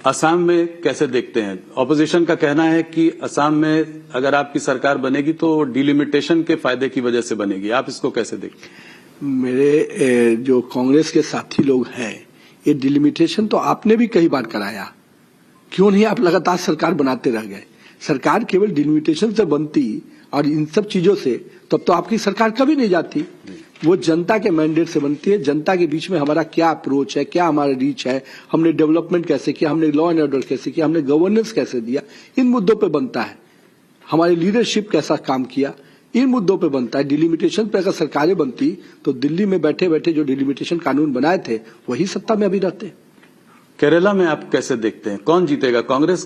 असम में कैसे देखते हैं? ऑपोजिशन का कहना है कि असम में अगर आपकी सरकार बनेगी तो डिलिमिटेशन के फायदे की वजह से बनेगी, आप इसको कैसे देखते हैं? मेरे जो कांग्रेस के साथी लोग हैं, ये डिलिमिटेशन तो आपने भी कई बार कराया, क्यों नहीं आप लगातार सरकार बनाते रह गए? सरकार केवल डिलिमिटेशन से बनती और इन सब चीजों से, तब तो आपकी सरकार कभी नहीं जाती। वो जनता के मैंडेट से बनती है। जनता के बीच में हमारा क्या अप्रोच है, क्या हमारा रीच है, हमने डेवलपमेंट कैसे किया, हमने लॉ एंड ऑर्डर कैसे किया, हमने गवर्नेंस कैसे दिया, इन मुद्दों पे बनता है। हमारी लीडरशिप कैसा काम किया, इन मुद्दों पे बनता है। डिलिमिटेशन पे अगर सरकारें बनती तो दिल्ली में बैठे बैठे जो डिलिमिटेशन कानून बनाए थे वही सत्ता में अभी रहते। केरला में आप कैसे देखते हैं, कौन जीतेगा? कांग्रेस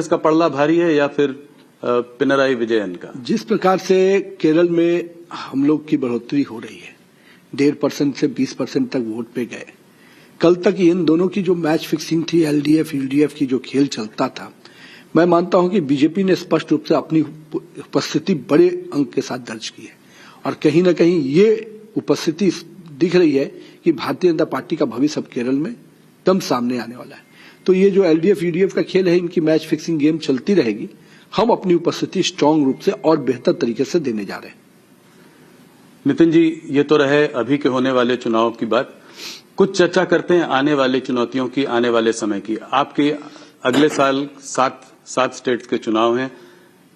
का पड़ला भारी है या फिर पिनराई विजयन का? जिस प्रकार से केरल में हम लोग की बढ़ोतरी हो रही है, 1.5% से 20% तक वोट पे गए। कल तक इन दोनों की जो मैच फिक्सिंग थी, एलडीएफ यूडीएफ की जो खेल चलता था, मैं मानता हूं कि बीजेपी ने स्पष्ट रूप से अपनी उपस्थिति बड़े अंक के साथ दर्ज की है और कहीं ना कहीं ये उपस्थिति दिख रही है कि भारतीय जनता पार्टी का भविष्य अब केरल में एकदम सामने आने वाला है। तो ये जो एलडीएफ यूडीएफ का खेल है, इनकी मैच फिक्सिंग गेम चलती रहेगी। हम अपनी उपस्थिति स्ट्रांग रूप से और बेहतर तरीके से देने जा रहे हैं। नितिन जी, ये तो रहे अभी के होने वाले चुनाव की बात। कुछ चर्चा करते हैं आने वाले चुनौतियों की, आने वाले समय की। आपके अगले साल सात स्टेट्स के चुनाव हैं,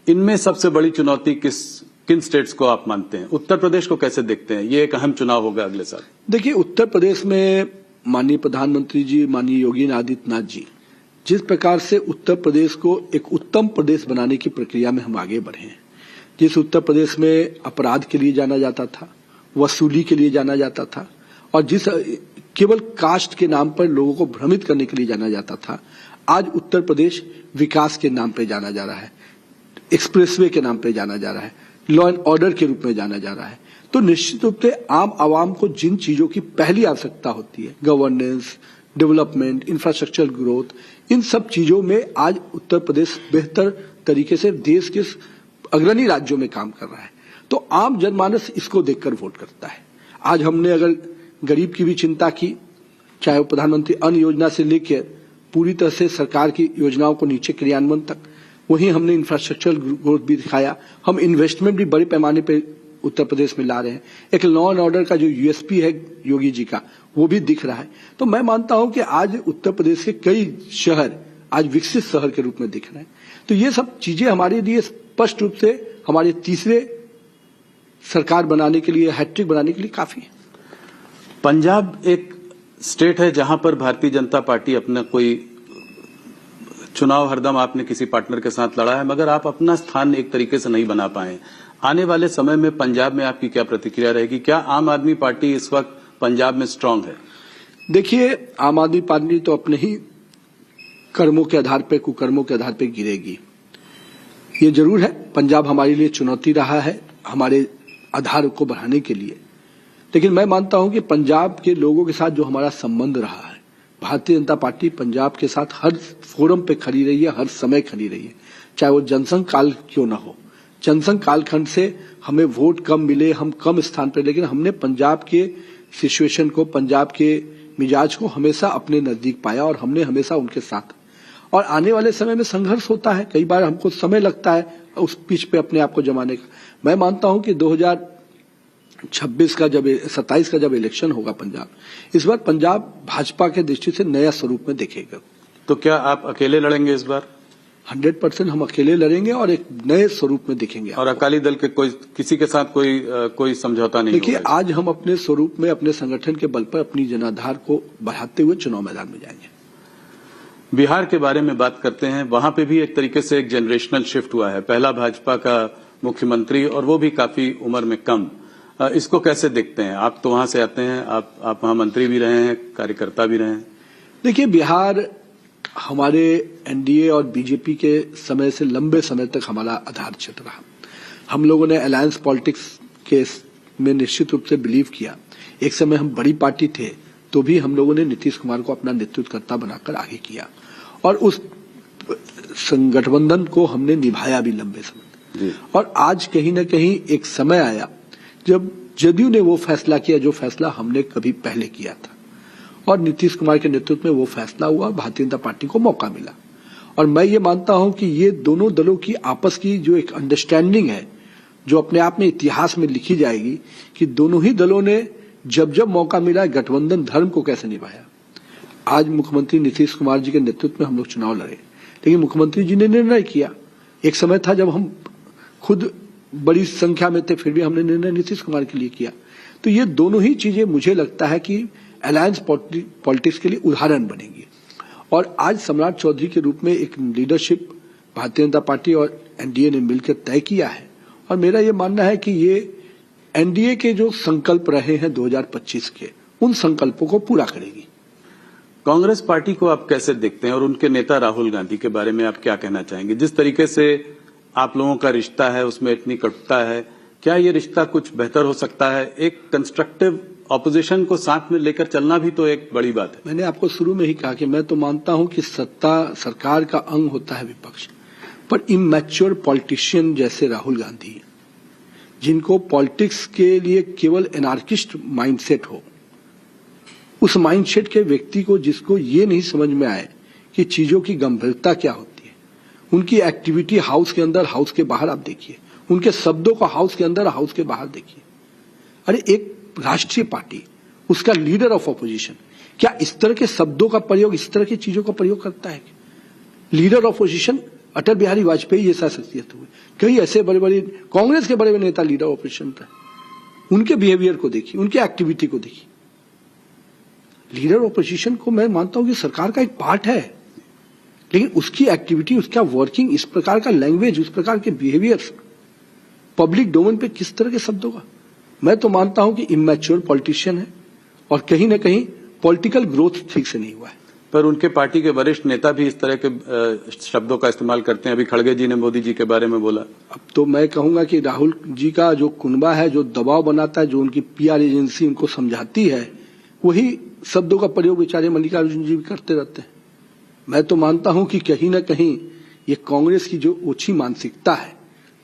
इनमें सबसे बड़ी चुनौती किन स्टेट्स को आप मानते हैं? उत्तर प्रदेश को कैसे देखते हैं? ये एक अहम चुनाव होगा अगले साल। देखिए, उत्तर प्रदेश में माननीय प्रधानमंत्री जी, माननीय योगी आदित्यनाथ जी, जिस प्रकार से उत्तर प्रदेश को एक उत्तम प्रदेश बनाने की प्रक्रिया में हम आगे बढ़े हैं, जिस उत्तर प्रदेश में अपराध के लिए जाना जाता था, वसूली के लिए जाना जाता था और जिस केवल कास्ट के नाम पर लोगों को भ्रमित करने के लिए जाना जाता था, आज उत्तर प्रदेश विकास के नाम पे जाना जा रहा है, एक्सप्रेसवे के नाम पे जाना जा रहा है, लॉ एंड ऑर्डर के रूप में जाना जा रहा है। तो निश्चित रूप से आम आवाम को जिन चीजों की पहली आवश्यकता होती है, गवर्नेंस, डेवलपमेंट, इंफ्रास्ट्रक्चर ग्रोथ, इन सब चीजों में आज उत्तर प्रदेश बेहतर तरीके से देश के अग्रणी राज्यों में काम कर रहा है। तो आम जनमानस इसको देखकर वोट करता है। आज हमने अगर गरीब की भी चिंता की, चाहे वो प्रधानमंत्री अन्न योजना से लेकर पूरी तरह से सरकार की योजनाओं को नीचे क्रियान्वयन तक, वहीं हमने इंफ्रास्ट्रक्चर ग्रोथ भी दिखाया। हम इन्वेस्टमेंट भी बड़े पैमाने पर उत्तर प्रदेश में ला रहे हैं। एक लॉ एंड ऑर्डर का जो यूएसपी है योगी जी का, वो भी दिख रहा है। तो मैं मानता हूं कि आज उत्तर प्रदेश के कई शहर आज विकसित शहर के रूप में दिख रहे हैं। तो ये सब चीजें हमारे लिए स्पष्ट रूप से हमारे तीसरे सरकार बनाने के लिए, हैट्रिक बनाने के लिए काफी है। पंजाब एक स्टेट है जहां पर भारतीय जनता पार्टी अपना कोई चुनाव हरदम आपने किसी पार्टनर के साथ लड़ा है, मगर आप अपना स्थान एक तरीके से नहीं बना पाए। आने वाले समय में पंजाब में आपकी क्या प्रतिक्रिया रहेगी? क्या आम आदमी पार्टी इस वक्त पंजाब में स्ट्रांग है? देखिए, आम आदमी पार्टी तो अपने ही कर्मों के आधार पर, कुकर्मों के आधार पर गिरेगी। ये जरूर है, पंजाब हमारे लिए चुनौती रहा है हमारे आधार को बढ़ाने के लिए। लेकिन मैं मानता हूं कि पंजाब के लोगों के साथ जो हमारा संबंध रहा है, भारतीय जनता पार्टी पंजाब के साथ हर फोरम पे खड़ी रही है, हर समय खड़ी रही है, चाहे वो जनसंघ काल क्यों ना हो। जनसंघ कालखंड से हमें वोट कम मिले, हम कम स्थान पर, लेकिन हमने पंजाब के सिचुएशन को, पंजाब के मिजाज को हमेशा अपने नजदीक पाया और हमने हमेशा उनके साथ। और आने वाले समय में संघर्ष होता है, कई बार हमको समय लगता है उस पिच पे अपने आप को जमाने का। मैं मानता हूं कि 2026 का जब 27 का जब इलेक्शन होगा पंजाब, इस बार पंजाब भाजपा के दृष्टि से नया स्वरूप में दिखेगा। तो क्या आप अकेले लड़ेंगे इस बार? 100% हम अकेले लड़ेंगे और एक नए स्वरूप में दिखेंगे। और अकाली दल के किसी के साथ कोई समझौता नहीं? देखिए, आज हम अपने स्वरूप में, अपने संगठन के बल पर अपनी जनाधार को बढ़ाते हुए चुनाव मैदान में जाएंगे। बिहार के बारे में बात करते हैं। वहां पे भी एक तरीके से एक जनरेशनल शिफ्ट हुआ है। पहला भाजपा का मुख्यमंत्री और वो भी काफी उम्र में कम। इसको कैसे देखते हैं? आप तो वहां से आते हैं, आप वहां मंत्री भी रहे हैं, कार्यकर्ता भी रहे हैं। देखिए, बिहार हमारे एनडीए और बीजेपी के समय से लंबे समय तक हमारा आधार क्षेत्र रहा। हम लोगों ने अलायंस पॉलिटिक्स के में निश्चित रूप से बिलीव किया। एक समय हम बड़ी पार्टी थे तो भी हम लोगों ने नीतीश कुमार को अपना नेतृत्वकर्ता बनाकर आगे किया और उस गठबंधन को हमने निभाया भी लंबे समय। और आज कहीं ना कहीं एक समय आया जब जदयू ने वो फैसला किया जो फैसला हमने कभी पहले किया था, और नीतीश कुमार के नेतृत्व में वो फैसला हुआ, भारतीय जनता पार्टी को मौका मिला। और मैं ये मानता हूं कि ये दोनों दलों की आपस की जो एक अंडरस्टैंडिंग है, जो अपने आप में इतिहास में लिखी जाएगी कि दोनों ही दलों ने जब जब मौका मिला गठबंधन धर्म को कैसे निभाया। आज मुख्यमंत्री नीतीश कुमार जी के नेतृत्व में हम लोग चुनाव लड़े, लेकिन मुख्यमंत्री जी ने निर्णय किया। एक समय था जब हम खुद बड़ी संख्या में थे, फिर भी हमने निर्णय नीतीश कुमार के लिए किया। तो ये दोनों ही चीजें मुझे लगता है कि अलायंस पॉलिटिक्स के लिए उदाहरण बनेंगी। और आज सम्राट चौधरी के रूप में एक लीडरशिप भारतीय जनता पार्टी और एनडीए ने मिलकर तय किया है, और मेरा ये मानना है कि ये एनडीए के जो संकल्प रहे हैं 2025 के, उन संकल्पों को पूरा करेगी। कांग्रेस पार्टी को आप कैसे देखते हैं और उनके नेता राहुल गांधी के बारे में आप क्या कहना चाहेंगे? जिस तरीके से आप लोगों का रिश्ता है उसमें इतनी कटुता है, क्या ये रिश्ता कुछ बेहतर हो सकता है? एक कंस्ट्रक्टिव ऑपोजिशन को साथ में लेकर चलना भी तो एक बड़ी बात है। मैंने आपको शुरू में ही कहा कि मैं तो मानता हूं कि सत्ता सरकार का अंग होता है विपक्ष, पर इमैच्योर पॉलिटिशियन जैसे राहुल गांधी, जिनको पॉलिटिक्स के लिए केवल एनार्किस्ट माइंडसेट हो, उस माइंडसेट के व्यक्ति को जिसको ये नहीं समझ में आए कि चीजों की गंभीरता क्या होती है, उनकी एक्टिविटी हाउस के अंदर हाउस के बाहर आप देखिए, उनके शब्दों को हाउस के अंदर हाउस के बाहर देखिए। अरे एक राष्ट्रीय पार्टी, उसका लीडर ऑफ ऑपोजिशन क्या इस तरह के शब्दों का प्रयोग, इस तरह की चीजों का प्रयोग करता है? Leader of opposition Atal Bihari Vajpayee जैसा शख्सियत हुए, कई ऐसे बड़े बड़े कांग्रेस के बड़े बड़े नेता लीडर ऑफ ऑपोजिशन थे। उनके बिहेवियर को देखिए, उनकी एक्टिविटी को देखिए। लीडर ऑफ ऑपोजिशन को मैं मानता हूं कि सरकार का एक पार्ट है, लेकिन उसकी एक्टिविटी, उसका वर्किंग, इस प्रकार का लैंग्वेज, उस प्रकार के बिहेवियर पब्लिक डोमेन पे किस तरह के शब्दों का, मैं तो मानता हूं कि इमैच्योर पॉलिटिशियन है और कहीं ना कहीं पॉलिटिकल ग्रोथ ठीक से नहीं हुआ है। पर उनके पार्टी के वरिष्ठ नेता भी इस तरह के शब्दों का इस्तेमाल करते हैं। अभी खड़गे जी ने मोदी जी के बारे में बोला। अब तो मैं कहूंगा कि राहुल जी का जो कुनबा है, जो दबाव बनाता है, जो उनकी पीआर एजेंसी उनको समझाती है, वही शब्दों का प्रयोग बेचारे मल्लिकार्जुन जी भी करते रहते हैं। मैं तो मानता हूं कि कहीं ना कहीं ये कांग्रेस की जो ओछी मानसिकता है,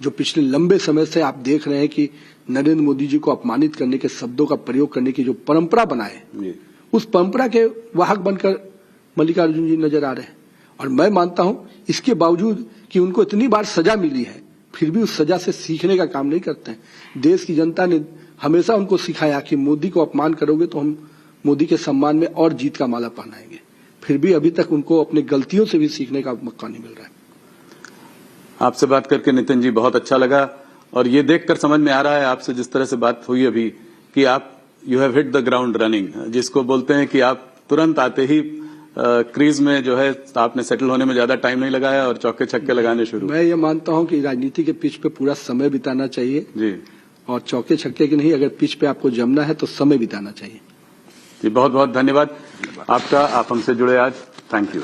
जो पिछले लंबे समय से आप देख रहे हैं कि नरेंद्र मोदी जी को अपमानित करने के शब्दों का प्रयोग करने की जो परंपरा बनाए, उस परंपरा के वाहक बनकर मल्लिकार्जुन जी नजर आ रहे हैं। और मैं मानता हूं इसके बावजूद कि उनको इतनी बार सजा मिली है, फिर भी उस सजा से सीखने का काम नहीं करते हैं। देश की जनता ने हमेशा उनको सिखाया कि मोदी को अपमान करोगे तो हम मोदी के सम्मान में और जीत का माला पहनाएंगे, फिर भी अभी तक उनको अपनी गलतियों से भी सीखने का मौका नहीं मिल रहा है। आपसे बात करके नितिन जी बहुत अच्छा लगा, और ये देखकर समझ में आ रहा है आपसे जिस तरह से बात हुई अभी कि आप you have hit the ground running, जिसको बोलते हैं कि आप तुरंत आते ही क्रीज में जो है आपने सेटल होने में ज्यादा टाइम नहीं लगाया और चौके छक्के लगाने शुरू। मैं ये मानता हूं कि राजनीति के पिच पे पूरा समय बिताना चाहिए जी, और चौके छक्के की नहीं, अगर पिच पे आपको जमना है तो समय बिताना चाहिए। जी बहुत बहुत धन्यवाद आपका, आप हमसे जुड़े आज। Thank you.